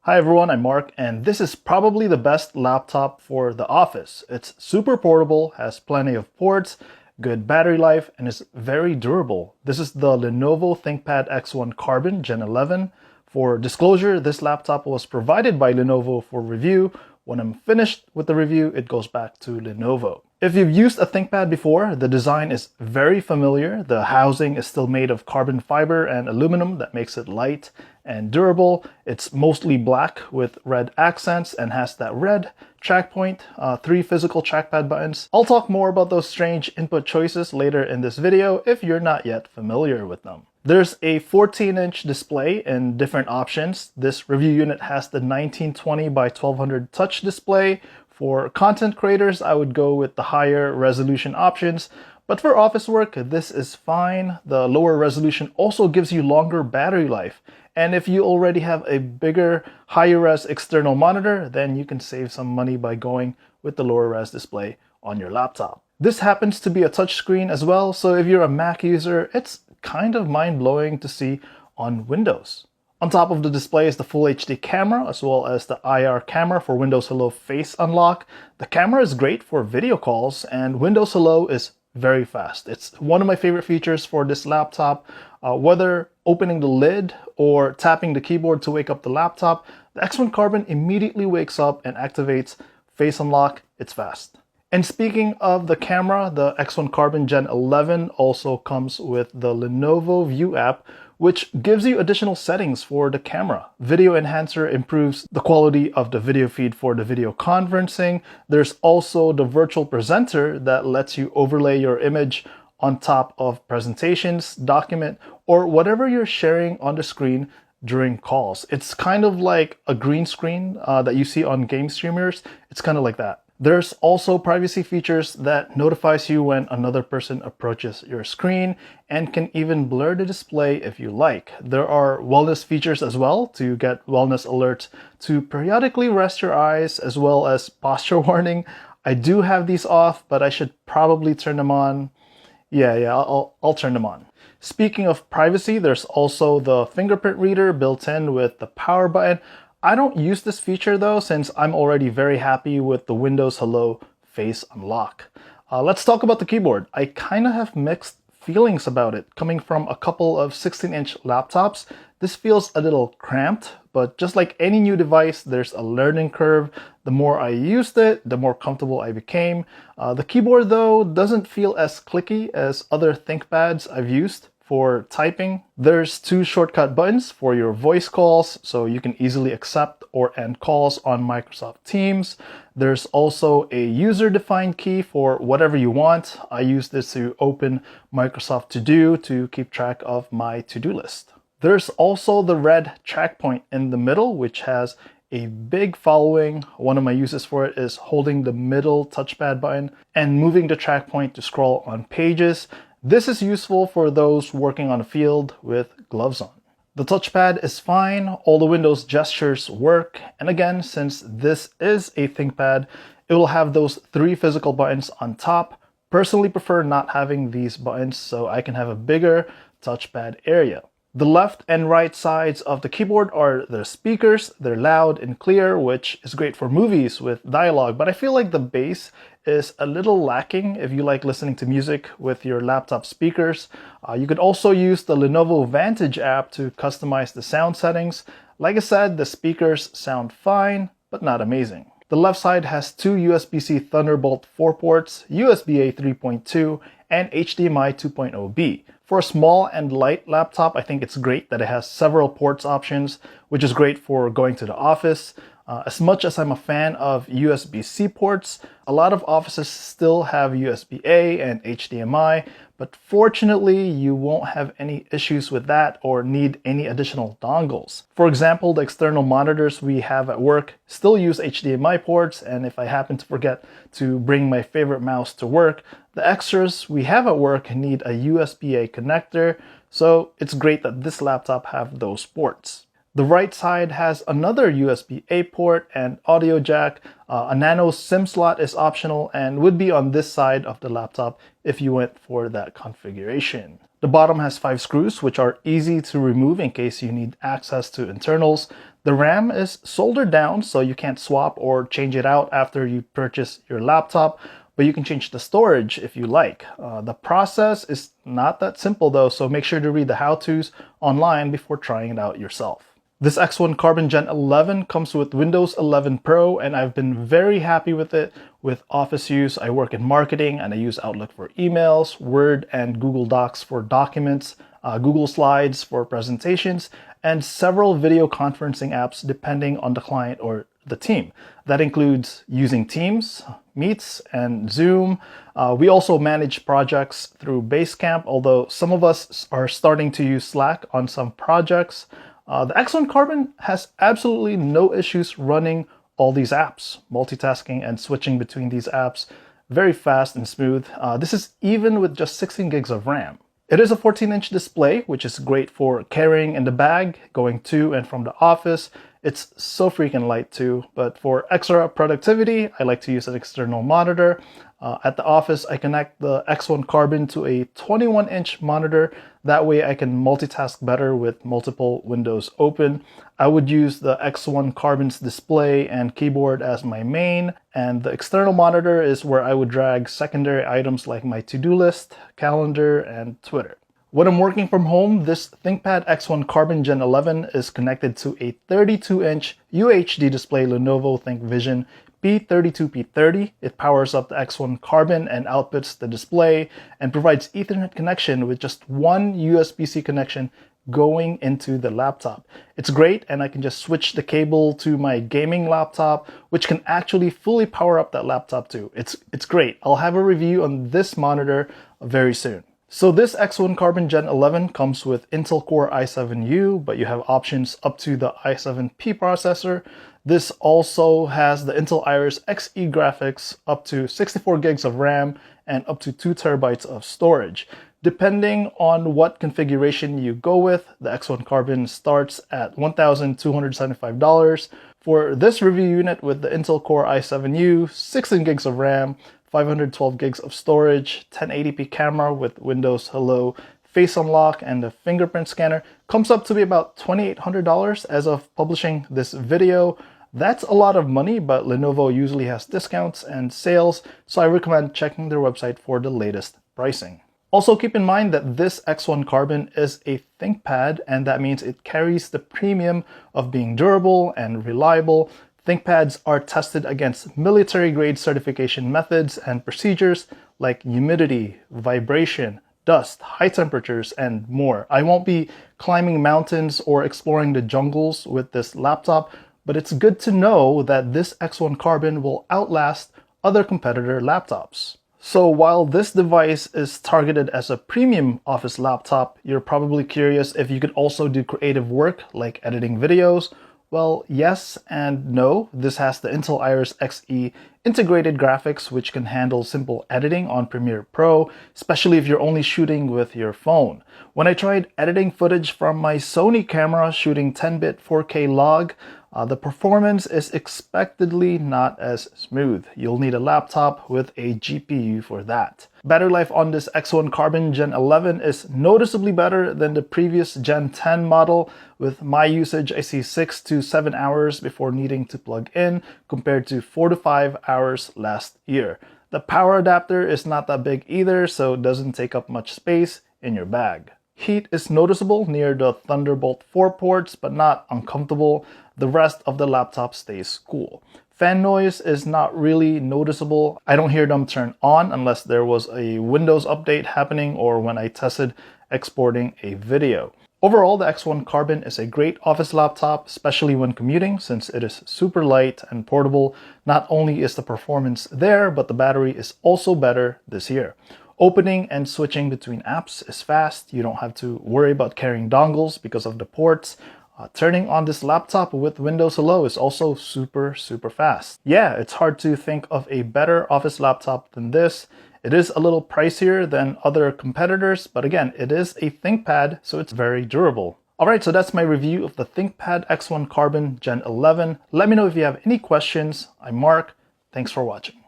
Hi everyone, I'm Mark, and this is probably the best laptop for the office. It's super portable, has plenty of ports, good battery life, and is very durable. This is the Lenovo ThinkPad X1 Carbon Gen 11. For disclosure, this laptop was provided by Lenovo for review. When I'm finished with the review, it goes back to Lenovo. If you've used a ThinkPad before, the design is very familiar. The housing is still made of carbon fiber and aluminum that makes it light and durable. It's mostly black with red accents and has that red track point, 3 physical trackpad buttons. I'll talk more about those strange input choices later in this video if you're not yet familiar with them. There's a 14-inch display in different options. This review unit has the 1920 by 1200 touch display. For content creators, I would go with the higher resolution options, but for office work, this is fine. The lower resolution also gives you longer battery life. And if you already have a bigger, higher res external monitor, then you can save some money by going with the lower res display on your laptop. This happens to be a touchscreen as well, so if you're a Mac user, it's kind of mind-blowing to see on Windows. On top of the display is the Full HD camera, as well as the IR camera for Windows Hello Face Unlock. The camera is great for video calls, and Windows Hello is very fast. It's one of my favorite features for this laptop. Whether opening the lid or tapping the keyboard to wake up the laptop, the X1 Carbon immediately wakes up and activates Face Unlock. It's fast. And speaking of the camera, the X1 Carbon Gen 11 also comes with the Lenovo View app, which gives you additional settings for the camera. Video Enhancer improves the quality of the video feed for the video conferencing. There's also the Virtual Presenter that lets you overlay your image on top of presentations, document, or whatever you're sharing on the screen during calls. It's kind of like a green screen that you see on game streamers. It's kind of like that. There's also privacy features that notifies you when another person approaches your screen and can even blur the display if you like. There are wellness features as well to get wellness alerts to periodically rest your eyes, as well as posture warning. I do have these off, but I should probably turn them on. I'll turn them on. Speaking of privacy, there's also the fingerprint reader built in with the power button. I don't use this feature though, since I'm already very happy with the Windows Hello Face Unlock. Let's talk about the keyboard. I kind of have mixed feelings about it. Coming from a couple of 16-inch laptops, this feels a little cramped, but just like any new device, there's a learning curve. The more I used it, the more comfortable I became. The keyboard though doesn't feel as clicky as other ThinkPads I've used. For typing, there's 2 shortcut buttons for your voice calls, so you can easily accept or end calls on Microsoft Teams. There's also a user-defined key for whatever you want. I use this to open Microsoft To Do to keep track of my to-do list. There's also the red track point in the middle, which has a big following. One of my uses for it is holding the middle touchpad button and moving the track point to scroll on pages. This is useful for those working on a field with gloves on. The touchpad is fine, all the Windows gestures work, and again, since this is a ThinkPad, it will have those 3 physical buttons on top. Personally prefer not having these buttons so I can have a bigger touchpad area. The left and right sides of the keyboard are the speakers. They're loud and clear, which is great for movies with dialogue, but I feel like the bass is a little lacking if you like listening to music with your laptop speakers. You could also use the Lenovo Vantage app to customize the sound settings. Like I said, the speakers sound fine, but not amazing. The left side has 2 USB-C Thunderbolt 4 ports, USB-A 3.2, and HDMI 2.0B. For a small and light laptop, I think it's great that it has several ports options, which is great for going to the office. As much as I'm a fan of USB-C ports, a lot of offices still have USB-A and HDMI, but fortunately you won't have any issues with that or need any additional dongles. For example, the external monitors we have at work still use HDMI ports, and if I happen to forget to bring my favorite mouse to work, the extras we have at work need a USB-A connector, so it's great that this laptop have those ports. The right side has another USB-A port and audio jack. A nano SIM slot is optional and would be on this side of the laptop if you went for that configuration. The bottom has 5 screws, which are easy to remove in case you need access to internals. The RAM is soldered down, so you can't swap or change it out after you purchase your laptop, but you can change the storage if you like. The process is not that simple though, so make sure to read the how-tos online before trying it out yourself. This X1 Carbon Gen 11 comes with Windows 11 Pro, and I've been very happy with it with office use. I work in marketing and I use Outlook for emails, Word and Google Docs for documents, Google Slides for presentations, and several video conferencing apps depending on the client or the team. That includes using Teams, Meets, and Zoom. We also manage projects through Basecamp, although some of us are starting to use Slack on some projects. The X1 Carbon has absolutely no issues running all these apps, multitasking and switching between these apps very fast and smooth. This is even with just 16 gigs of RAM. It is a 14-inch display, which is great for carrying in the bag, going to and from the office. It's so freaking light too, but for extra productivity, I like to use an external monitor. At the office, I connect the X1 Carbon to a 21-inch monitor. That way I can multitask better with multiple windows open. I would use the X1 Carbon's display and keyboard as my main, and the external monitor is where I would drag secondary items like my to-do list, calendar, and Twitter. When I'm working from home, this ThinkPad X1 Carbon Gen 11 is connected to a 32-inch UHD display Lenovo ThinkVision P32P30. It powers up the X1 Carbon and outputs the display and provides Ethernet connection with just one USB-C connection going into the laptop. It's great, and I can just switch the cable to my gaming laptop, which can actually fully power up that laptop too. It's great. I'll have a review on this monitor very soon. So this X1 Carbon Gen 11 comes with Intel Core i7U, but you have options up to the i7P processor. This also has the Intel Iris Xe graphics, up to 64 gigs of RAM, and up to 2 terabytes of storage. Depending on what configuration you go with, the X1 Carbon starts at $1,275. For this review unit with the Intel Core i7U, 16 gigs of RAM, 512 gigs of storage, 1080p camera with Windows Hello Face Unlock, and the fingerprint scanner, comes up to be about $2,800 as of publishing this video. That's a lot of money, but Lenovo usually has discounts and sales, so I recommend checking their website for the latest pricing. Also keep in mind that this X1 Carbon is a ThinkPad, and that means it carries the premium of being durable and reliable. ThinkPads are tested against military-grade certification methods and procedures like humidity, vibration, dust, high temperatures, and more. I won't be climbing mountains or exploring the jungles with this laptop, but it's good to know that this X1 Carbon will outlast other competitor laptops. So while this device is targeted as a premium office laptop, you're probably curious if you could also do creative work like editing videos. Well, yes and no. This has the Intel Iris Xe integrated graphics, which can handle simple editing on Premiere Pro, especially if you're only shooting with your phone. When I tried editing footage from my Sony camera shooting 10-bit 4K log, the performance is expectedly not as smooth. You'll need a laptop with a GPU for that. Battery life on this X1 Carbon Gen 11 is noticeably better than the previous Gen 10 model. With my usage, I see 6 to 7 hours before needing to plug in, compared to 4 to 5 hours last year. The power adapter is not that big either, so it doesn't take up much space in your bag. Heat is noticeable near the Thunderbolt 4 ports, but not uncomfortable. The rest of the laptop stays cool. Fan noise is not really noticeable. I don't hear them turn on unless there was a Windows update happening or when I tested exporting a video. Overall, the X1 Carbon is a great office laptop, especially when commuting, since it is super light and portable. Not only is the performance there, but the battery is also better this year. Opening and switching between apps is fast. You don't have to worry about carrying dongles because of the ports. Turning on this laptop with Windows Hello is also super fast. Yeah, it's hard to think of a better office laptop than this. It is a little pricier than other competitors, but again, it is a ThinkPad, so it's very durable. Alright, so that's my review of the ThinkPad X1 Carbon Gen 11. Let me know if you have any questions. I'm Mark. Thanks for watching.